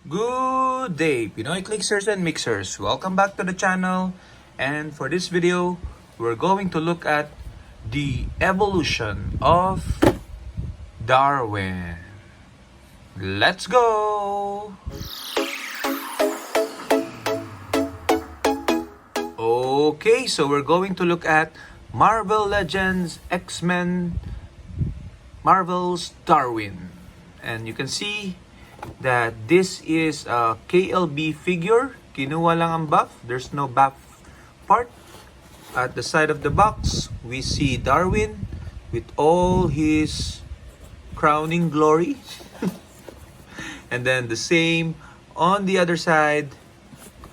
Good day, Pinoy Clicksers and Mixers. Welcome back to the channel. And for this video, we're going to look at the evolution of Darwin. Let's go! Okay, so we're going to look at Marvel Legends X-Men Marvel's Darwin. And you can see that this is a KLB figure. Kinuha lang ang buff. There's no buff part. At the side of the box, we see Darwin with all his crowning glory. And then the same on the other side.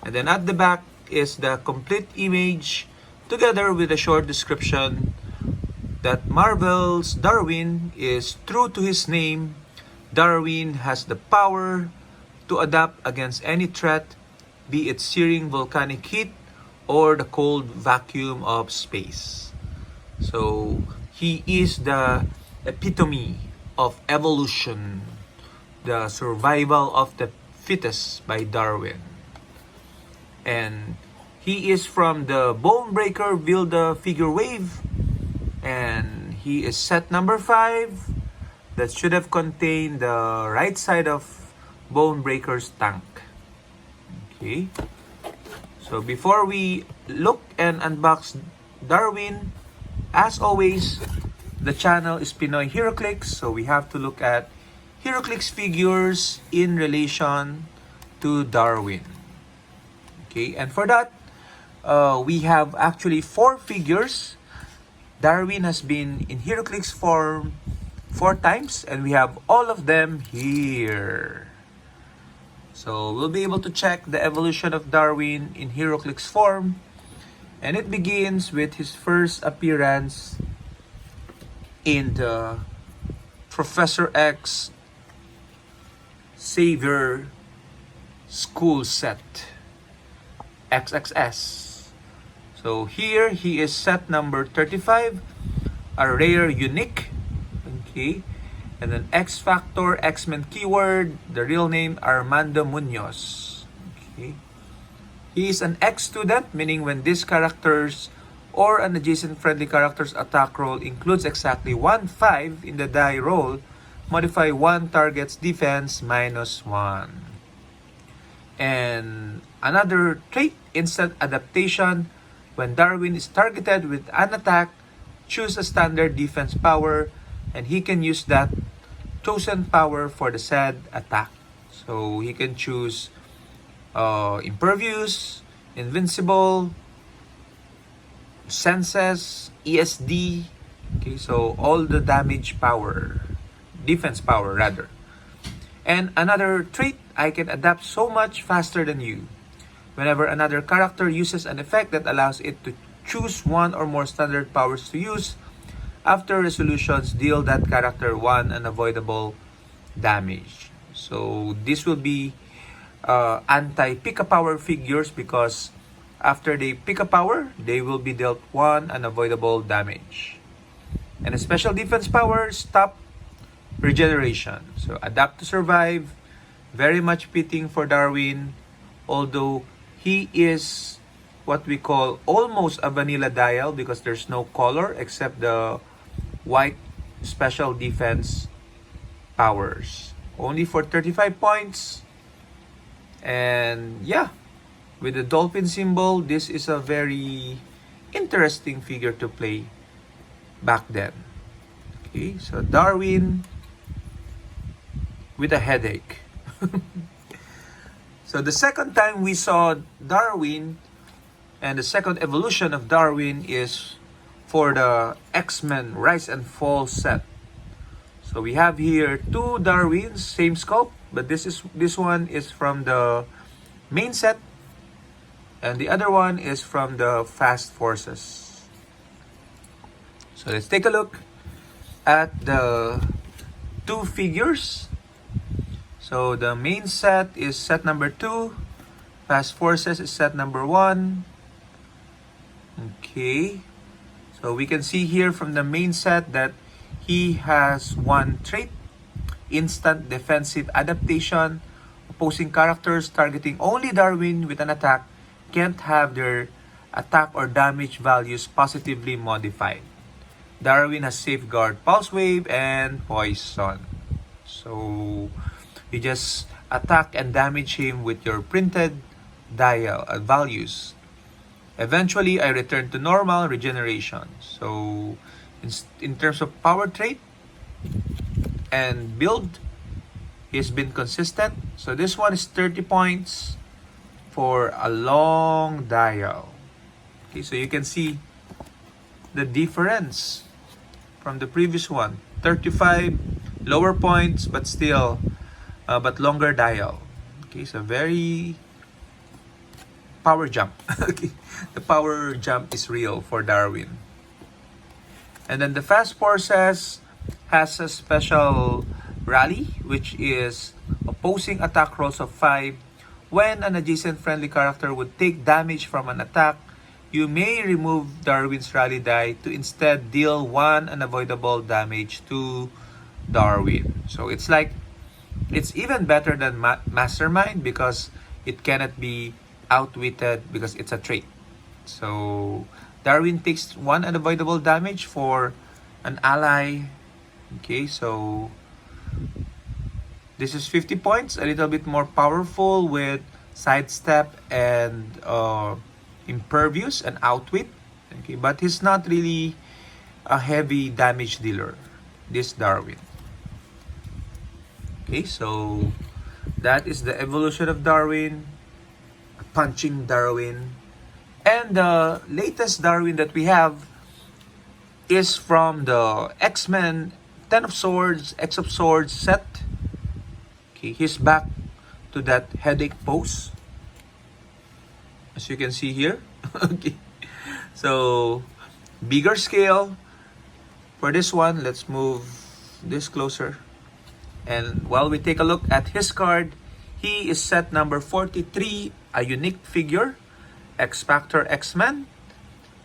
And then at the back is the complete image together with a short description that Marvel's Darwin is true to his name. Darwin has the power to adapt against any threat, be it searing volcanic heat or the cold vacuum of space. So he is the epitome of evolution, the survival of the fittest by Darwin. And he is from the Bone Breaker Build a Figure Wave, and he is set number 5. That should have contained the right side of Bone Breaker's tank. Okay. So before we look and unbox Darwin, as always, the channel is Pinoy Heroclix. So we have to look at Heroclix figures in relation to Darwin. Okay. And for that, we have actually 4 figures. Darwin has been in Heroclix form 4 times, and we have all of them here. So we'll be able to check the evolution of Darwin in Heroclix form, and it begins with his first appearance in the Professor X Savior School set XXS. So here he is set number 35, a rare unique. Okay. And then X Factor, X-Men keyword, the real name Armando Munoz. Okay. He is an X student, meaning when these characters or an adjacent friendly character's attack roll includes exactly 1/5 in the die roll, modify one target's defense -1. And another trait, instant adaptation. When Darwin is targeted with an attack, choose a standard defense power, and he can use that chosen power for the said attack. So he can choose Impervious, Invincible, Senses, ESD. Okay, so all the damage power, defense power rather. And another trait, I can adapt so much faster than you. Whenever another character uses an effect that allows it to choose one or more standard powers to use, after resolutions, deal that character 1 unavoidable damage. So this will be anti-pick a power figures, because after they pick a power, they will be dealt 1 unavoidable damage. And a special defense power, stop regeneration. So adapt to survive, very much fitting for Darwin, although he is what we call almost a vanilla dial because there's no color except the white special defense powers. Only for 35 points. And yeah, with the dolphin symbol, this is a very interesting figure to play back then. Okay, so Darwin with a headache. So the second time we saw Darwin, and the second evolution of Darwin is for the X-Men Rise and Fall set. So we have here 2 Darwins, same sculpt, but this one is from the main set, and the other one is from the Fast Forces. So let's take a look at the 2 figures. So the main set is set number 2, Fast Forces is set number 1. Okay. So we can see here from the main set that he has one trait, instant defensive adaptation opposing characters targeting only Darwin with an attack can't have their attack or damage values positively modified. Darwin has Safeguard, Pulse Wave, and Poison. So you just attack and damage him with your printed dial values. Eventually, I return to normal regeneration. So in terms of power trait and build, he's been consistent. So this one is 30 points for a long dial. Okay, so you can see the difference from the previous one. 35 lower points, but still, but longer dial. Okay, so very power jump. Okay, the power jump is real for Darwin. And then the fast forces has a special rally, which is opposing attack rolls of 5. When an adjacent friendly character would take damage from an attack, you may remove Darwin's rally die to instead deal 1 unavoidable damage to Darwin. So it's like, it's even better than Mastermind because it cannot be outwitted because it's a trait. So Darwin takes 1 unavoidable damage for an ally. Okay, so this is 50 points, a little bit more powerful with sidestep and impervious and outwit. Okay, but he's not really a heavy damage dealer, this Darwin. Okay, so that is the evolution of Darwin, punching Darwin. And the latest Darwin that we have is from the X-Men 10 of Swords, X of Swords set. Okay, he's back to that headache pose, as you can see here. Okay, so bigger scale for this one. Let's move this closer. And while we take a look at his card, he is set number 43, a unique figure, X-Factor X-Men.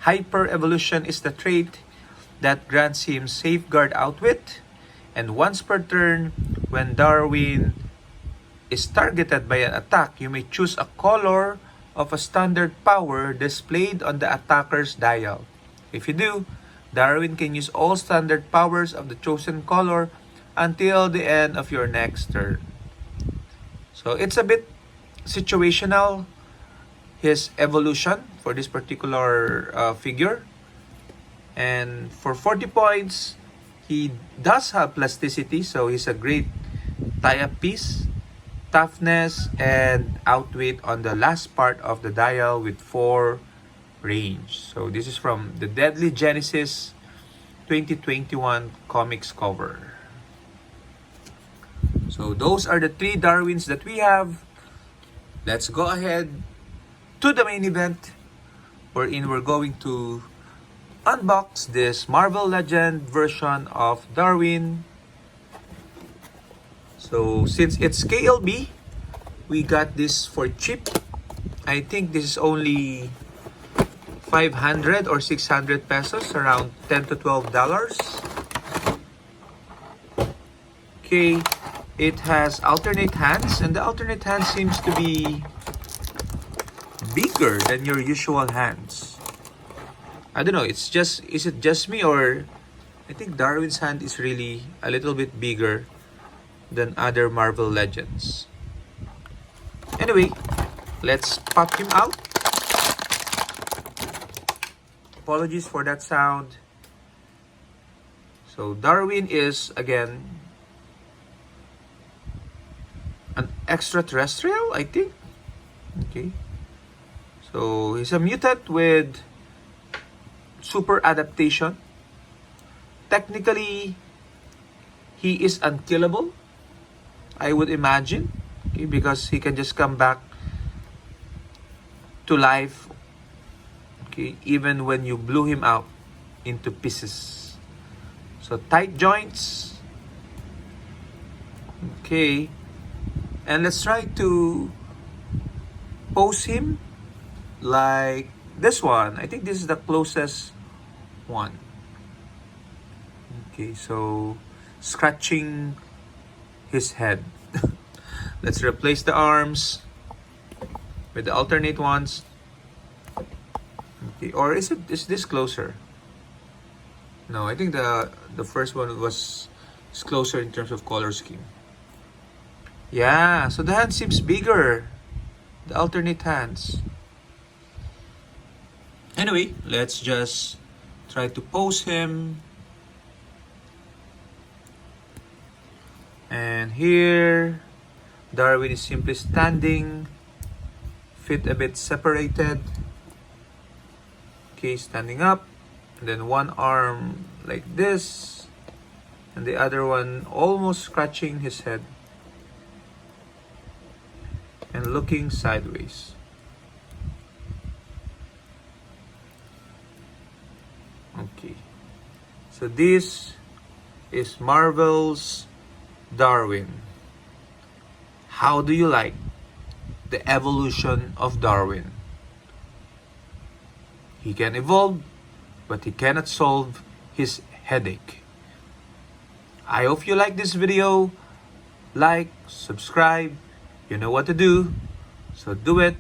Hyper Evolution is the trait that grants him Safeguard Outwit. And once per turn, when Darwin is targeted by an attack, you may choose a color of a standard power displayed on the attacker's dial. If you do, Darwin can use all standard powers of the chosen color until the end of your next turn. So it's a bit situational, his evolution for this particular figure. And for 40 points, he does have plasticity, so he's a great tie-up piece. Toughness and outwit on the last part of the dial with 4 range. So this is from the Deadly Genesis 2021 comics cover. So those are the 3 Darwins that we have. Let's go ahead to the main event, wherein we're going to unbox this Marvel Legend version of Darwin. So since it's KLB, we got this for cheap. I think this is only 500 or 600 pesos, around 10 to 12 dollars. Okay, it has alternate hands, and the alternate hand seems to be bigger than your usual hands. I don't know, is it just me, or I think Darwin's hand is really a little bit bigger than other Marvel Legends. Anyway, let's pop him out. Apologies for that sound. So Darwin is, again, an extraterrestrial, I think. Okay. So he's a mutant with super adaptation. Technically, he is unkillable, I would imagine, okay, because he can just come back to life, okay, even when you blew him out into pieces. So tight joints. Okay, and let's try to pose him like this one. I think this is the closest one. Okay, so scratching his head. Let's replace the arms with the alternate ones. Okay, or is this closer? No, I think the first one is closer in terms of color scheme. Yeah, so the hand seems bigger. The alternate hands. Anyway, let's just try to pose him. And here, Darwin is simply standing, feet a bit separated. Okay, standing up. And then one arm like this. And the other one almost scratching his head. And looking sideways. Okay. So this is Marvel's Darwin. How do you like the evolution of Darwin? He can evolve, but he cannot solve his headache. I hope you like this video. Like, subscribe, you know what to do. So do it.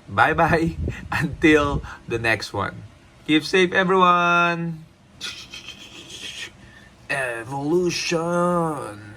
Bye bye until the next one. Keep safe, everyone. Evolution.